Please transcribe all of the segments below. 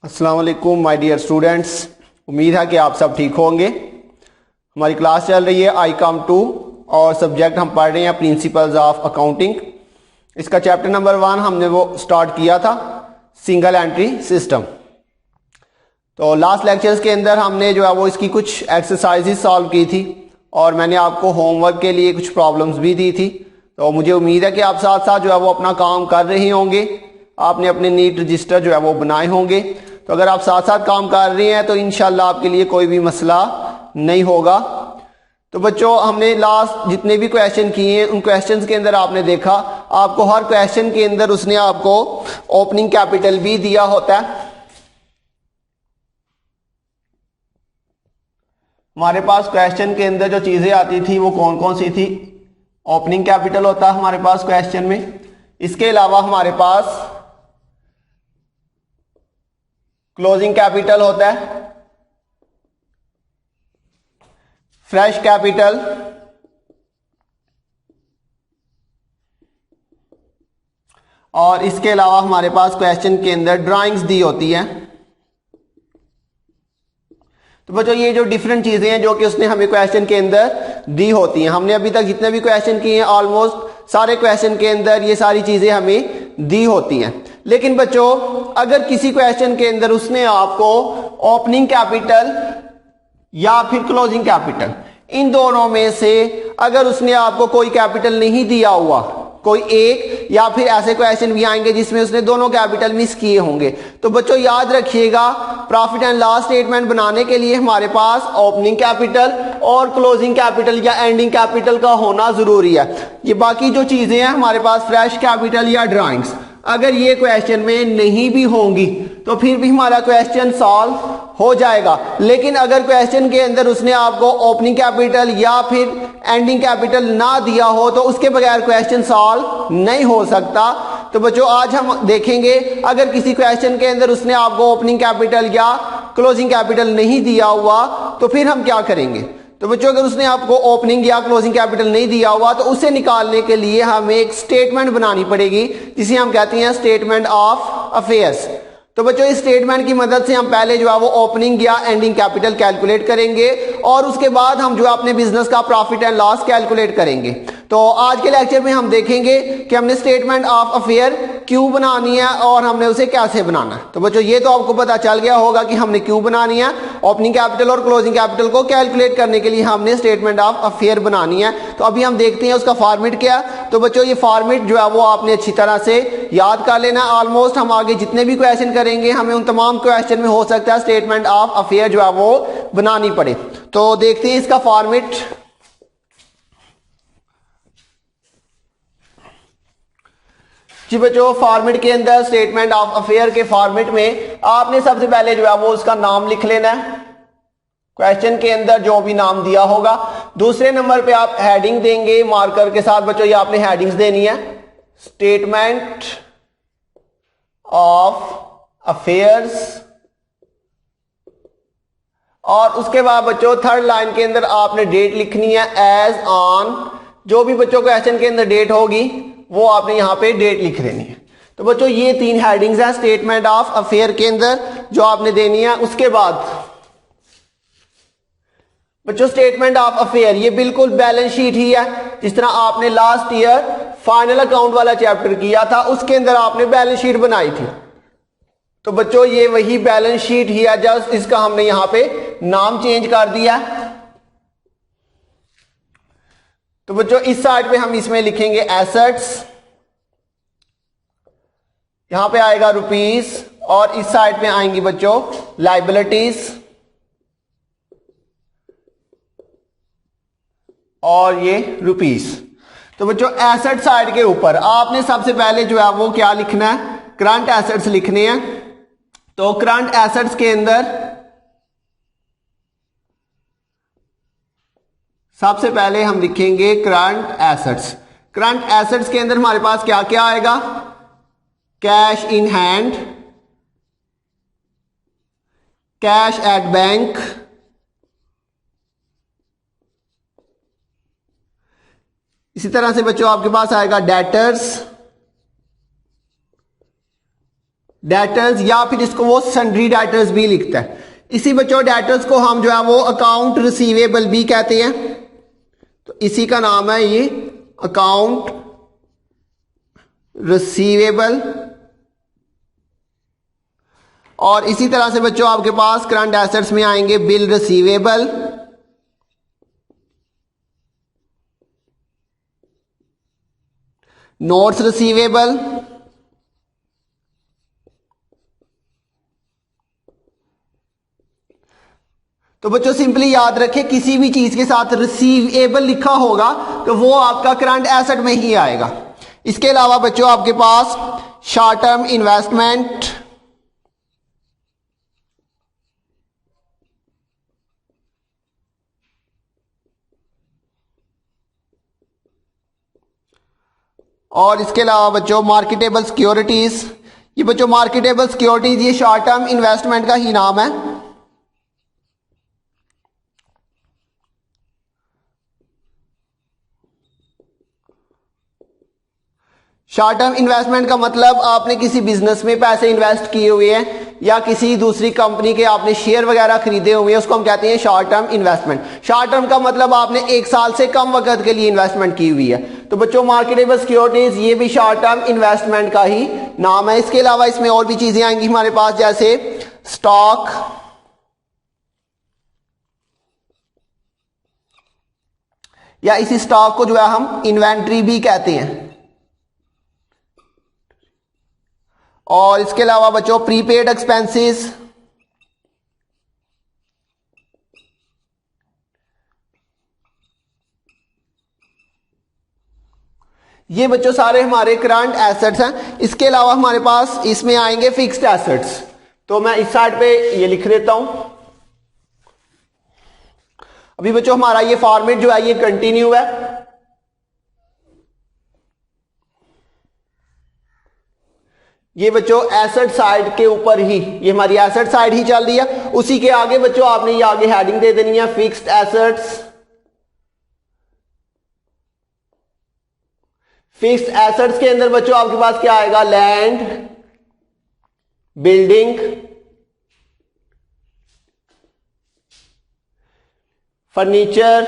अस्सलाम वालेकुम my dear students. उम्मीद है कि आप सब ठीक होंगे। हमारी क्लास चल रही है ICOM 2 और सब्जेक्ट हम पढ़ रहे हैं प्रिंसिपल्स ऑफ अकाउंटिंग। इसका चैप्टर नंबर 1 हमने वो स्टार्ट किया था, सिंगल एंट्री सिस्टम। तो लास्ट लेक्चर्स के अंदर हमने जो है वो इसकी कुछ एक्सरसाइजेस सॉल्व की थी और मैंने आपको होमवर्क के लिए कुछ प्रॉब्लम्स भी दी थी। तो मुझे उम्मीद है कि आप साथ साथ जो है वो अपना काम कर रहे होंगे, आपने अपने नीट रजिस्टर जो है वो बनाए होंगे। तो अगर आप साथ साथ काम कर रहे हैं तो इंशाल्लाह आपके लिए कोई भी मसला नहीं होगा। तो बच्चों, हमने लास्ट जितने भी क्वेश्चन किए हैं उन क्वेश्चंस के अंदर आपने देखा, आपको हर क्वेश्चन के अंदर उसने आपको ओपनिंग कैपिटल भी दिया होता है। हमारे पास क्वेश्चन के अंदर जो चीजें आती थी वो कौन कौन सी थी? ओपनिंग कैपिटल होता है हमारे पास क्वेश्चन में। इसके अलावा हमारे पास क्लोजिंग कैपिटल होता है, फ्रेश कैपिटल, और इसके अलावा हमारे पास क्वेश्चन के अंदर ड्राइंग्स दी होती है। तो बच्चों, ये जो डिफरेंट चीजें हैं जो कि उसने हमें क्वेश्चन के अंदर दी होती हैं, हमने अभी तक जितने भी क्वेश्चन किए हैं ऑलमोस्ट सारे क्वेश्चन के अंदर ये सारी चीजें हमें दी होती हैं। लेकिन बच्चों, अगर किसी क्वेश्चन के अंदर उसने आपको ओपनिंग कैपिटल या फिर क्लोजिंग कैपिटल, इन दोनों में से अगर उसने आपको कोई कैपिटल नहीं दिया हुआ, कोई एक, या फिर ऐसे क्वेश्चन भी आएंगे जिसमें उसने दोनों कैपिटल मिस किए होंगे, तो बच्चों याद रखिएगा, प्रॉफिट एंड लॉस स्टेटमेंट बनाने के लिए हमारे पास ओपनिंग कैपिटल और क्लोजिंग कैपिटल या एंडिंग कैपिटल का होना जरूरी है। ये बाकी जो चीजें हैं हमारे पास फ्रेश कैपिटल या ड्राइंग्स, अगर ये क्वेश्चन में नहीं भी होंगी तो फिर भी हमारा क्वेश्चन सॉल्व हो जाएगा। लेकिन अगर क्वेश्चन के अंदर उसने आपको ओपनिंग कैपिटल या फिर एंडिंग कैपिटल ना दिया हो तो उसके बगैर क्वेश्चन सॉल्व नहीं हो सकता। तो बच्चों, आज हम देखेंगे अगर किसी क्वेश्चन के अंदर उसने आपको ओपनिंग कैपिटल या क्लोजिंग कैपिटल नहीं दिया हुआ तो फिर हम क्या करेंगे। तो बच्चों, अगर उसने आपको ओपनिंग या क्लोजिंग कैपिटल नहीं दिया हुआ तो उसे निकालने के लिए हमें एक स्टेटमेंट बनानी पड़ेगी जिसे हम कहते हैं स्टेटमेंट ऑफ अफेयर्स। तो बच्चों, इस स्टेटमेंट की मदद से हम पहले जो है वो ओपनिंग या एंडिंग कैपिटल कैलकुलेट करेंगे और उसके बाद हम जो है अपने बिजनेस का प्रॉफिट एंड लॉस कैलकुलेट करेंगे। तो आज के लेक्चर में हम देखेंगे कि हमने स्टेटमेंट ऑफ अफेयर क्यों बनानी है और हमने उसे कैसे बनाना है। तो बच्चों, ये तो आपको पता चल गया होगा कि हमने क्यों बनानी है। ओपनिंग कैपिटल और क्लोजिंग कैपिटल को कैलकुलेट करने के लिए हमने स्टेटमेंट ऑफ अफेयर बनानी है। तो अभी हम देखते हैं उसका फॉर्मेट क्या है। तो बच्चों, ये फॉर्मेट जो है वो आपने अच्छी तरह से याद कर लेना। ऑलमोस्ट हम आगे जितने भी क्वेश्चन करेंगे हमें उन तमाम क्वेश्चन में हो सकता है स्टेटमेंट ऑफ अफेयर जो है वो बनानी पड़े। तो देखते हैं इसका फॉर्मेट। जी बच्चों, फॉर्मेट के अंदर स्टेटमेंट ऑफ अफेयर के फॉर्मेट में आपने सबसे पहले जो है वो उसका नाम लिख लेना है, क्वेश्चन के अंदर जो भी नाम दिया होगा। दूसरे नंबर पे आप हेडिंग देंगे मार्कर के साथ। बच्चों, ये आपने हेडिंग्स देनी है, स्टेटमेंट ऑफ अफेयर्स। और उसके बाद बच्चों थर्ड लाइन के अंदर आपने डेट लिखनी है, एज ऑन। जो भी बच्चों क्वेश्चन के अंदर डेट होगी वो आपने यहां पे डेट लिख देनी है। तो बच्चों, ये 3 हेडिंग्स हैं स्टेटमेंट ऑफ अफेयर के अंदर जो आपने देनी है। उसके बाद बच्चों, स्टेटमेंट ऑफ अफेयर ये बिल्कुल बैलेंस शीट ही है, जिस तरह आपने लास्ट ईयर फाइनल अकाउंट वाला चैप्टर किया था उसके अंदर आपने बैलेंस शीट बनाई थी। तो बच्चों, ये वही बैलेंस शीट ही है, जस्ट इसका हमने यहां पे नाम चेंज कर दिया। तो बच्चों, इस साइड पे हम इसमें लिखेंगे एसेट्स, यहां पे आएगा रुपीस, और इस साइड पे आएंगी बच्चों लाइबिलिटीज, और ये रुपीस। तो बच्चों, एसेट साइड के ऊपर आपने सबसे पहले जो है वो क्या लिखना है, करंट एसेट्स लिखने हैं। तो करंट एसेट्स के अंदर सबसे पहले हम लिखेंगे करंट एसेट्स। करंट एसेट्स के अंदर हमारे पास क्या क्या आएगा, cash in hand, cash at bank, इसी तरह से बच्चों आपके पास आएगा डेटर्स, डेटर्स, या फिर इसको वो सन्ड्री डेटर्स भी लिखता है। इसी बच्चों डेटर्स को हम जो है वो अकाउंट रिसीवेबल भी कहते हैं, तो इसी का नाम है ये अकाउंट रिसीवेबल। और इसी तरह से बच्चों आपके पास करंट एसेट्स में आएंगे बिल रिसीवेबल, नोट्स रिसीवेबल, तो बच्चों सिंपली याद रखें किसी भी चीज के साथ रिसीवेबल लिखा होगा तो वो आपका करंट एसेट में ही आएगा। इसके अलावा बच्चों आपके पास शॉर्ट टर्म इन्वेस्टमेंट, और इसके अलावा बच्चों मार्केटेबल सिक्योरिटीज। ये बच्चों मार्केटेबल सिक्योरिटीज ये शॉर्ट टर्म इन्वेस्टमेंट का ही नाम है। शॉर्ट टर्म इन्वेस्टमेंट का मतलब आपने किसी बिजनेस में पैसे इन्वेस्ट किए हुए हैं या किसी दूसरी कंपनी के आपने शेयर वगैरह खरीदे हुए हैं, उसको हम कहते हैं short term investment. Short term का मतलब आपने 1 साल से कम वक्त के लिए इन्वेस्टमेंट की हुई है। तो बच्चों मार्केटेबल सिक्योरिटीज ये भी शॉर्ट टर्म इन्वेस्टमेंट का ही नाम है। इसके अलावा इसमें और भी चीजें आएंगी हमारे पास, जैसे स्टॉक, या इसी स्टॉक को जो है हम इन्वेंट्री भी कहते हैं। और इसके अलावा बच्चों प्रीपेड एक्सपेंसेस, ये बच्चों सारे हमारे करंट एसेट्स हैं। इसके अलावा हमारे पास इसमें आएंगे फिक्स्ड एसेट्स, तो मैं इस साइड पे ये लिख देता हूं। अभी बच्चों हमारा ये फॉर्मेट जो है ये कंटिन्यू है। ये बच्चों एसेट साइड के ऊपर ही, ये हमारी एसेट साइड ही चल रही है। उसी के आगे बच्चों आपने ये आगे हेडिंग दे देनी है फिक्स्ड एसेट्स। फिक्स्ड एसेट्स के अंदर बच्चों आपके पास क्या आएगा, land, building, furniture,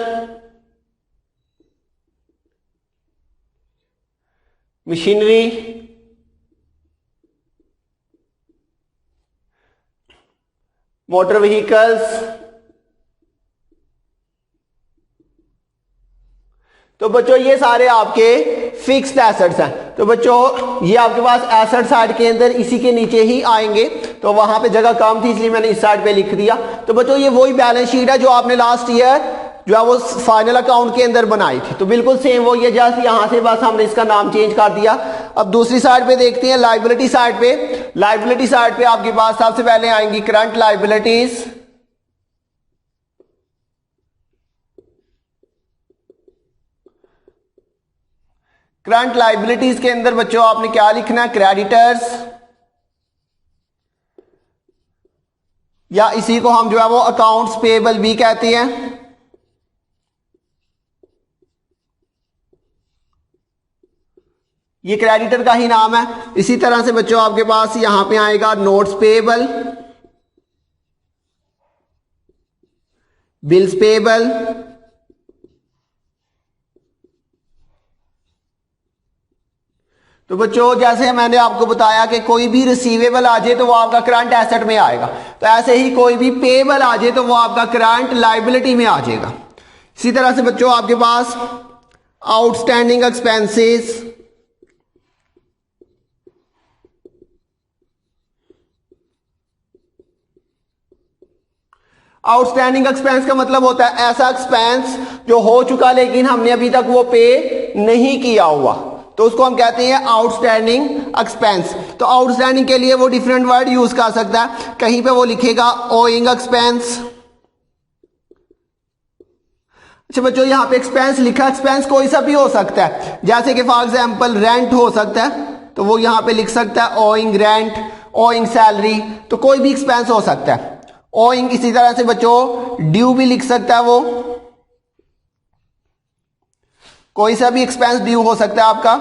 machinery, motor vehicles. तो बच्चों ये सारे आपके फिक्स्ड एसेट्स हैं। तो बच्चों ये आपके पास एसेट साइड के अंदर इसी के नीचे ही आएंगे, तो वहां पे जगह कम थी इसलिए मैंने इस साइड पे लिख दिया। तो बच्चों ये वही बैलेंस शीट है जो आपने लास्ट ईयर जो है वो फाइनल अकाउंट के अंदर बनाई थी, तो बिल्कुल सेम वो ये जस्ट यहां से बस हमने इसका नाम चेंज कर दिया। अब दूसरी साइड पे देखते हैं लायबिलिटी साइड पे। लायबिलिटी साइड पे आपके पास सबसे पहले आएंगी करंट लायबिलिटीज। करंट लायबिलिटीज के अंदर बच्चों आपने क्या लिखना है, क्रेडिटर्स, या इसी को हम जो है वो अकाउंट्स पेएबल भी कहते हैं। ये क्रेडिटर का ही नाम है। इसी तरह से बच्चों आपके पास यहां पे आएगा नोट्स पेएबल, बिल्स पेएबल, तो बच्चों जैसे मैंने आपको बताया कि कोई भी रिसीवेबल आ जाए तो वो आपका करंट एसेट में आएगा, तो ऐसे ही कोई भी पेएबल आ जाए तो वो आपका करंट लायबिलिटी में आ जाएगा। इसी तरह से बच्चों आपके पास आउटस्टैंडिंग एक्सपेंसेस, आउटस्टैंडिंग एक्सपेंस का मतलब होता है ऐसा एक्सपेंस जो हो चुका लेकिन हमने अभी तक वो पे नहीं किया हुआ, तो उसको हम कहते हैं आउटस्टैंडिंग एक्सपेंस। तो आउटस्टैंडिंग के लिए वो डिफरेंट वर्ड यूज कर सकता है, कहीं पे वो लिखेगा ओइंग एक्सपेंस। अच्छा बच्चों यहां पे एक्सपेंस लिखा, एक्सपेंस कोई सा भी हो सकता है, जैसे कि फॉर एग्जांपल रेंट हो सकता है तो वो यहां पे लिख सकता है ओइंग रेंट, ओइंग सैलरी, तो कोई भी एक्सपेंस हो सकता है। ओइंग इसी तरह से बच्चों ड्यू भी लिख सकता है, वो कोई सा भी एक्सपेंस ड्यू हो सकता है आपका।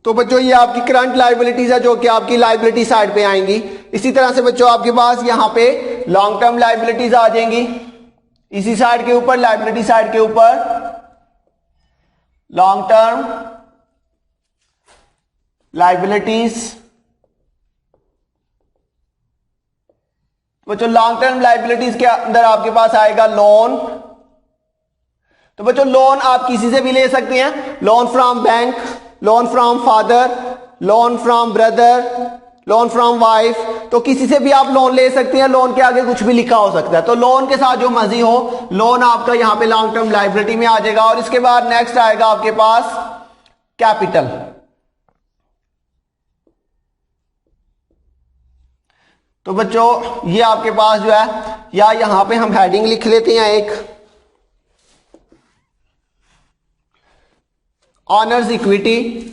तो बच्चों ये आपकी करंट लायबिलिटीज है जो कि आपकी लायबिलिटी साइड पे आएंगी। इसी तरह से बच्चों आपके पास यहां पे लॉन्ग टर्म लायबिलिटीज आ जाएंगी, इसी साइड के ऊपर, लायबिलिटी साइड के ऊपर लॉन्ग टर्म लायबिलिटीज। बच्चों लॉन्ग टर्म लायबिलिटीज के अंदर आपके पास आएगा लोन। तो बच्चों लोन आप किसी से भी ले सकते हैं, loan from bank, loan from father, loan from brother, loan from wife, तो किसी से भी आप लोन ले सकते हैं। लोन के आगे कुछ भी लिखा हो सकता है, तो लोन के साथ जो मर्जी हो, लोन आपका यहां पे लॉन्ग टर्म लायबिलिटी में आ जाएगा। और इसके बाद नेक्स्ट आएगा आपके पास कैपिटल। तो बच्चों ये आपके पास जो है, या यहां पे हम हेडिंग लिख लेते हैं एक, ऑनर्स इक्विटी।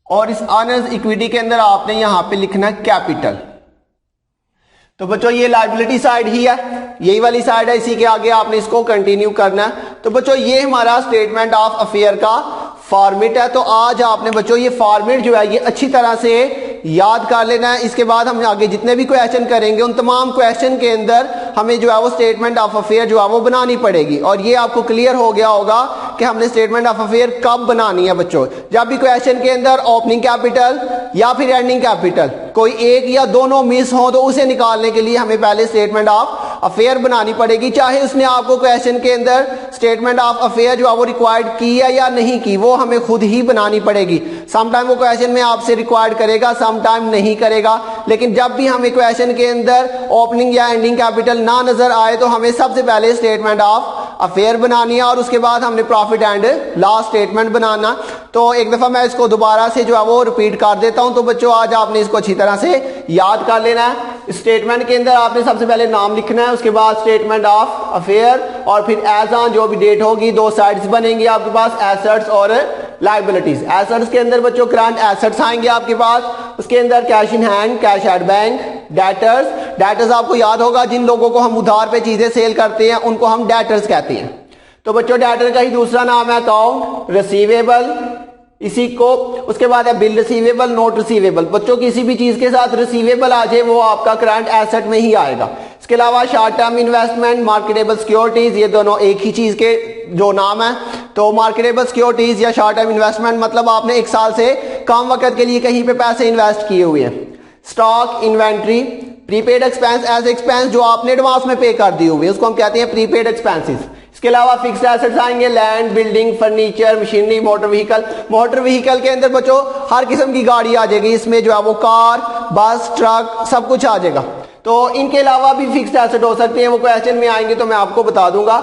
और इस ऑनर्स इक्विटी के अंदर आपने यहां पे लिखना कैपिटल। तो बच्चों ये लायबिलिटी साइड ही है, यही वाली साइड है, इसी के आगे आपने इसको कंटिन्यू करना है। तो बच्चों ये हमारा स्टेटमेंट ऑफ अफेयर का फॉर्मेट है। तो आज आपने बच्चों ये फॉर्मेट जो है ये अच्छी तरह से याद कर लेना है। इसके बाद हम आगे जितने भी क्वेश्चन करेंगे उन तमाम क्वेश्चन के अंदर हमें जो है वो स्टेटमेंट ऑफ अफेयर जो है वो बनानी पड़ेगी। और ये आपको क्लियर हो गया होगा कि हमने स्टेटमेंट ऑफ अफेयर कब बनानी है। बच्चों जब भी क्वेश्चन के अंदर ओपनिंग कैपिटल या फिर एंडिंग कैपिटल कोई एक या दोनों मिस हो तो उसे निकालने के लिए हमें पहले स्टेटमेंट ऑफ अफेयर बनानी पड़ेगी। चाहे उसने आपको क्वेश्चन के अंदर स्टेटमेंट ऑफ अफेयर जो है वो रिक्वायर्ड की है या नहीं की, वो हमें खुद ही बनानी पड़ेगी। समटाइम वो क्वेश्चन में आपसे रिक्वायर्ड करेगा, समटाइम नहीं करेगा। लेकिन जब भी हमें क्वेश्चन के अंदर ओपनिंग या एंडिंग कैपिटल ना नजर आए तो हमें सबसे पहले स्टेटमेंट ऑफ अफेयर बनानी है और उसके बाद हमने प्रॉफिट एंड लॉस स्टेटमेंट बनाना। तो एक दफा मैं इसको दोबारा से जो है वो रिपीट कर देता हूं। तो बच्चों आज आपने इसको अच्छी तरह से याद कर लेना है। स्टेटमेंट के अंदर आपने सबसे पहले नाम लिखना है, उसके बाद स्टेटमेंट ऑफ अफेयर और फिर एज ऑन जो भी डेट होगी, दो साइड्स बनेंगी आपके पास, एसेट्स और लायबिलिटीज। एसेट्स के अंदर बच्चों करंट एसेट्स आएंगे आपके पास, उसके अंदर cash in hand, cash at bank, debtors. Debtors आपको याद होगा जिन लोगों को हम उधार पे चीजें सेल करते हैं उनको हम डेटर्स कहते हैं। तो बच्चों डेटर का ही दूसरा नाम है अकाउंट रिसीवेबल, इसी को उसके बाद है बिल रिसीवेबल, नोट रिसीवेबल। बच्चों किसी भी चीज के साथ रिसीवेबल आ जाए वो आपका करंट एसेट में ही आएगा। इसके अलावा short term investment, marketable securities, ये दोनों एक ही चीज के जो नाम है। तो मार्केटेबल सिक्योरिटीज या शॉर्ट टर्म इन्वेस्टमेंट मतलब आपने एक साल से कम वक्त के लिए कहीं पे पैसे इन्वेस्ट किए हुए हैं। Stock inventory, prepaid expense, as expense जो आपने एडवांस में पे कर दिए हुए उसको हम कहते हैं प्रीपेड एक्सपेंसेस। इसके अलावा फिक्स्ड एसेट्स आएंगे, land, building, furniture, machinery, motor vehicle. Motor vehicle के अंदर बच्चों हर किस्म की गाड़ी आ जाएगी, इसमें जो है वो कार, बस, ट्रक सब कुछ आ जाएगा। तो इनके अलावा भी फिक्स्ड एसेट हो सकते हैं, वो क्वेश्चन में आएंगे तो मैं आपको बता दूंगा।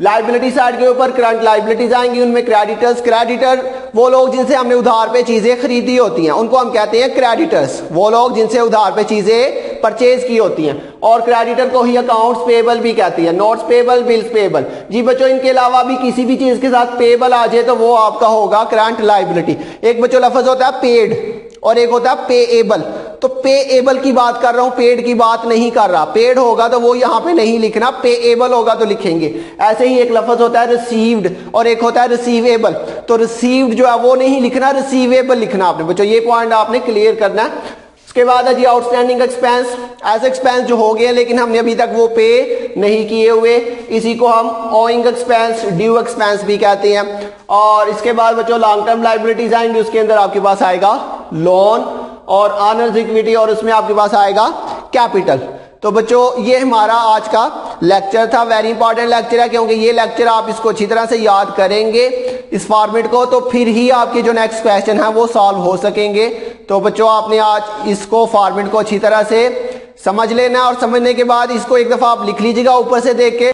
लायबिलिटी साइड के ऊपर करंट लायबिलिटीज आएंगी, उनमें क्रेडिटर्स। क्रेडिटर वो लोग जिनसे हमने उधार पे चीजें खरीदी होती हैं उनको हम कहते हैं क्रेडिटर्स, वो लोग जिनसे उधार पे चीजें परचेज की होती हैं। और क्रेडिटर को ही अकाउंट्स पेबल भी कहती है, नोट्स पेबल, बिल्स पेबल। जी बच्चों इनके अलावा भी किसी भी चीज के साथ पेबल आ जाए तो वो आपका होगा करंट लायबिलिटी। एक बच्चों लफ्ज होता है पेड और एक होता है पेएबल। तो पेएबल की बात कर रहा हूं, पेड की बात नहीं कर रहा। पेड होगा तो वो यहां पे नहीं लिखना, पेएबल होगा तो लिखेंगे। ऐसे ही एक लफ्ज होता है रिसीव्ड और एक होता है रिसीवेबल। तो रिसीव्ड जो है वो नहीं लिखना, रिसीवेबल लिखना आपने। बच्चों ये पॉइंट आपने क्लियर करना है। उसके बाद है जी आउटस्टैंडिंग एक्सपेंस, एज एक्सपेंस जो हो गए लेकिन हमने अभी तक वो पे नहीं किए हुए, इसी को हम ओइंग एक्सपेंस, ड्यू एक्सपेंस भी कहते हैं। और इसके बाद बच्चों लॉन्ग टर्म लायबिलिटीज आएंगे, उसके अंदर आपके पास आएगा लोन और ऑनर्स इक्विटी और उसमें आपके पास आएगा कैपिटल। तो बच्चों ये हमारा आज का लेक्चर था, वेरी इंपॉर्टेंट लेक्चर है क्योंकि ये लेक्चर आप इसको अच्छी तरह से याद करेंगे इस फॉर्मेट को, तो फिर ही आपके जो नेक्स्ट क्वेश्चन है वो सॉल्व हो सकेंगे। तो बच्चों आपने आज इसको फॉर्मेट को अच्छी तरह से समझ लेना और समझने के बाद इसको एक दफा आप लिख लीजिएगा ऊपर से देख के।